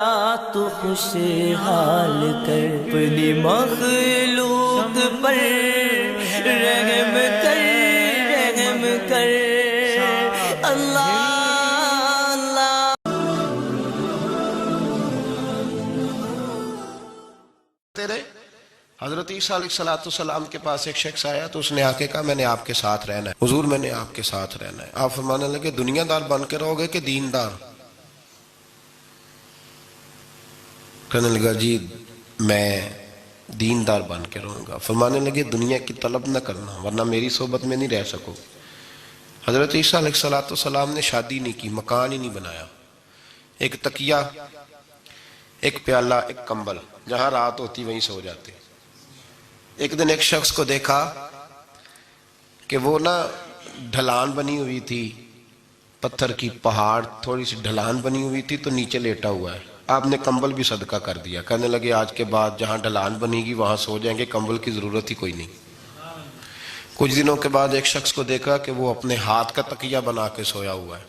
تو خوشحال کر اپنی مخلوق پر رحم کر اللہ اللہ۔ تیرے حضرت عیسیٰ علیہ السلام کے پاس ایک شخص آیا تو اس نے آ کے کہا میں نے آپ کے ساتھ رہنا ہے حضور، میں نے آپ کے ساتھ رہنا ہے۔ آپ فرمانے لگے دنیا دار بن کے رہو گے کہ دیندار؟ کہنے لگا جی میں دیندار بن کے رہوں گا۔ فرمانے لگے دنیا کی طلب نہ کرنا ورنہ میری صحبت میں نہیں رہ سکو۔ حضرت عیسیٰ علیہ السلام نے شادی نہیں کی، مکان ہی نہیں بنایا، ایک تکیہ، ایک پیالہ، ایک کمبل، جہاں رات ہوتی وہیں سو جاتے۔ ایک دن ایک شخص کو دیکھا کہ وہ ڈھلان بنی ہوئی تھی، پتھر کی پہاڑ تھوڑی سی ڈھلان بنی ہوئی تھی تو نیچے لیٹا ہوا ہے۔ آپ نے کمبل بھی صدقہ کر دیا، کہنے لگے آج کے بعد جہاں ڈھلان بنے گی وہاں سو جائیں گے، کمبل کی ضرورت ہی کوئی نہیں۔ کچھ دنوں کے بعد ایک شخص کو دیکھا کہ وہ اپنے ہاتھ کا تکیہ بنا کے سویا ہوا ہے،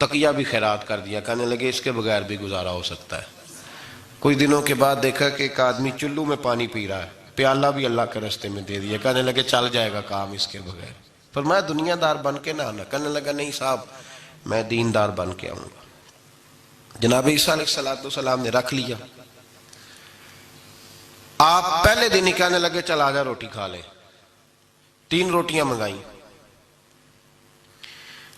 تکیہ بھی خیرات کر دیا، کہنے لگے اس کے بغیر بھی گزارا ہو سکتا ہے۔ کچھ دنوں کے بعد دیکھا کہ ایک آدمی چلو میں پانی پی رہا ہے، پیالہ بھی اللہ کے راستے میں دے دیا، کہنے لگے چل جائے گا کام اس کے بغیر۔ فرمایا دنیا دار بن کے نہ آنا، کہنے لگا نہیں صاحب میں دیندار بن کے آؤں گا۔ جناب عیسیٰ علیہ السلام نے رکھ لیا۔ آپ پہلے دن ہی کہنے لگے چل آجا روٹی کھا لے۔ 3 روٹیاں منگائیں،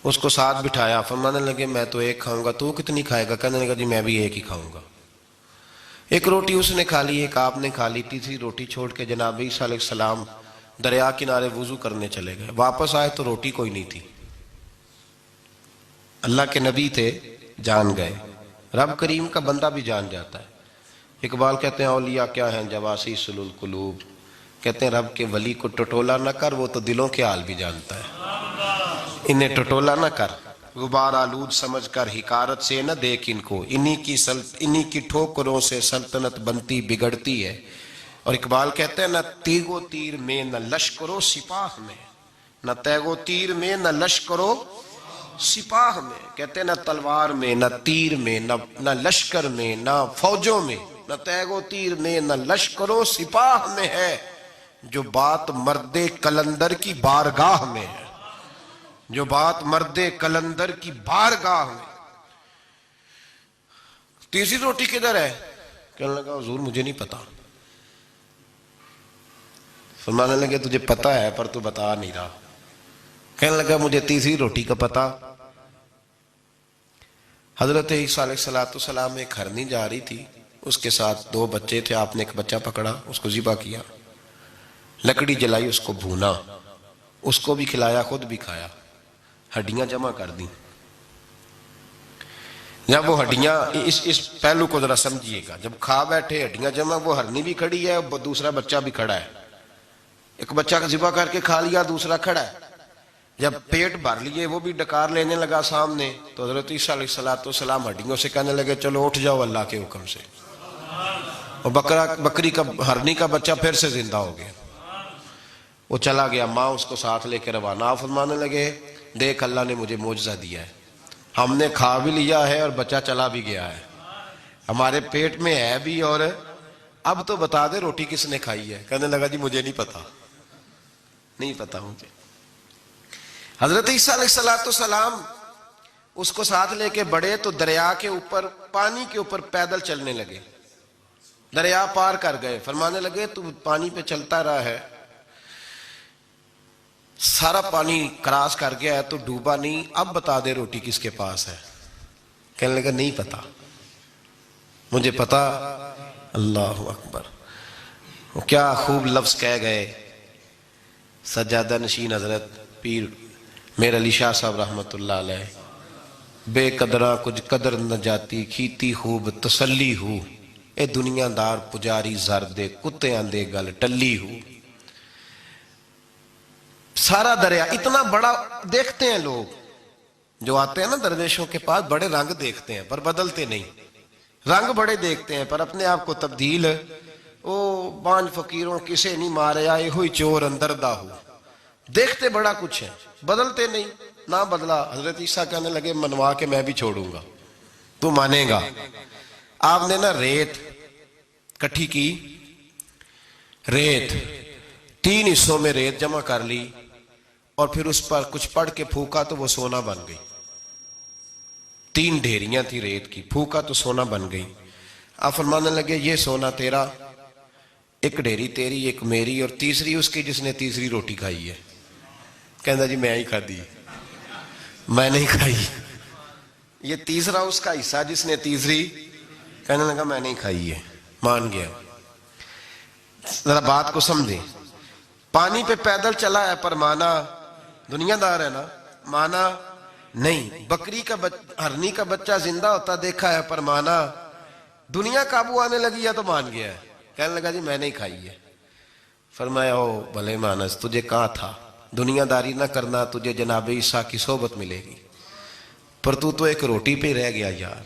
اس کو ساتھ بٹھایا، فرمانے لگے میں تو ایک کھاؤں گا، تو کتنی کھائے گا؟ کہنے لگا جی میں بھی ایک ہی کھاؤں گا۔ ایک روٹی اس نے کھا لی، ایک آپ نے کھا لی، تیسری روٹی چھوڑ کے جناب عیسیٰ علیہ السلام دریا کنارے وضو کرنے چلے گئے۔ واپس آئے تو روٹی کوئی نہیں تھی۔ اللہ کے نبی تھے، جان گئے۔ رب کریم کا بندہ بھی جان جاتا ہے۔ اقبال کہتے ہیں اولیاء کیا ہیں جواسیس القلوب، کہتے ہیں رب کے ولی کو ٹٹولا نہ کر، وہ تو دلوں کے حال بھی جانتا ہے۔ انہیں ٹٹولا نہ کر، غبار آلود سمجھ کر حکارت سے نہ دیکھ ان کو، انہی کی ٹھوکروں سے سلطنت بنتی بگڑتی ہے۔ اور اقبال کہتے ہیں نہ تیگ و تیر میں نہ لشکر و سپاہ میں، نہ تیگ و تیر میں نہ لشکر و سپاہ میں، کہتے ہیں نہ تلوار میں نہ تیر میں نہ لشکر میں نہ فوجوں میں، نہ تیگ و تیر میں نہ لشکر و سپاہ میں ہے، جو بات مرد کلندر کی بارگاہ میں ہے، جو بات مرد کلندر کی بارگاہ میں۔ تیسری روٹی کدھر ہے؟ کہنے لگا حضور مجھے نہیں پتا۔ فرمانے لگے تجھے پتا ہے پر تو بتا نہیں رہا۔ کہنے لگا مجھے تیسری روٹی کا پتا۔ حضرت عیسیٰ علیہ السلام ایک ہرنی جا رہی تھی، اس کے ساتھ 2 بچے تھے، آپ نے ایک بچہ پکڑا، اس کو ذبح کیا، لکڑی جلائی، اس کو بھونا، اس کو بھی کھلایا، خود بھی کھایا، ہڈیاں جمع کر دیں۔ جب وہ ہڈیاں اس پہلو کو ذرا سمجھیے گا، جب کھا بیٹھے ہڈیاں جمع، وہ ہرنی بھی کھڑی ہے، دوسرا بچہ بھی کھڑا ہے، ایک بچہ کا ذبح کر کے کھا لیا، دوسرا کھڑا ہے۔ جب پیٹ بھر لیے وہ بھی ڈکار لینے لگا سامنے، تو حضرت عیسیٰ علیہ السلام ہڈیوں سے کہنے لگے چلو اٹھ جاؤ اللہ کے حکم سے۔ اور بکری کا ہرنی کا بچہ پھر سے زندہ ہو گیا، وہ چلا گیا، ماں اس کو ساتھ لے کے روانہ۔ فرمانے لگے دیکھ اللہ نے مجھے معجزہ دیا ہے، ہم نے کھا بھی لیا ہے اور بچہ چلا بھی گیا ہے، ہمارے پیٹ میں ہے بھی، اور اب تو بتا دے روٹی کس نے کھائی ہے؟ کہنے لگا جی مجھے نہیں پتا، نہیں پتا مجھے۔ حضرت عیسیٰ علیہ السلام اس کو ساتھ لے کے بڑھے تو دریا کے اوپر، پانی کے اوپر پیدل چلنے لگے، دریا پار کر گئے۔ فرمانے لگے تو پانی پہ چلتا رہا ہے، سارا پانی کراس کر گیا ہے تو ڈوبا نہیں، اب بتا دے روٹی کس کے پاس ہے؟ کہنے لگا نہیں پتا مجھے پتا۔ اللہ اکبر، وہ کیا خوب لفظ کہہ گئے سجادہ نشین حضرت پیر میر علی شاہ صاحب رحمت اللہ علیہ، بے قدراں کچھ قدر نہ جاتی، کھیتی خوب تسلی ہو، اے دنیا دار پجاری زر دے، کتے آندے گل ٹلی ہو۔ سارا دریا اتنا بڑا دیکھتے ہیں لوگ، جو آتے ہیں نا درویشوں کے پاس، بڑے رنگ دیکھتے ہیں پر بدلتے نہیں، رنگ بڑے دیکھتے ہیں پر اپنے آپ کو تبدیل، او بانج فقیروں کسے نہیں مارے آئے ہوئی چور اندر دا ہو، دیکھتے بڑا کچھ ہے بدلتے نہیں۔ نہ بدلا، حضرت عیسیٰ کہنے لگے منوا کے میں بھی چھوڑوں گا، تو مانے گا؟ آپ نے نا ریت کٹھی کی، ریت 3 حصوں میں ریت جمع کر لی اور پھر اس پر کچھ پڑھ کے پھونکا تو وہ سونا بن گئی. 3 ڈھیریاں تھی ریت کی، پھونکا تو سونا بن گئی. آپ فرمانے لگے یہ سونا تیرا، ایک ڈھیری تیری، ایک میری، اور تیسری اس کی جس نے تیسری روٹی کھائی ہے. کہنا جی میں ہی کھا دی، میں نہیں کھائی. یہ تیسرا اس کا حصہ جس نے تیسری، کہنے لگا میں نہیں کھائی ہے، مان گیا. ذرا بات کو سمجھیں. پانی پہ پیدل چلا ہے پر مانا، دنیا دار ہے نا، مانا نہیں. بکری کا ہرنی کا بچہ زندہ ہوتا دیکھا ہے پر مانا. دنیا قابو آنے لگی یا تو مان گیا ہے. کہنے لگا جی میں نہیں کھائی ہے. فرمایا او بھلے مانس، تجھے کہا تھا دنیا داری نہ کرنا، تجھے جناب عیسیٰ کی صحبت ملے گی، پر تو ایک روٹی پہ رہ گیا یار.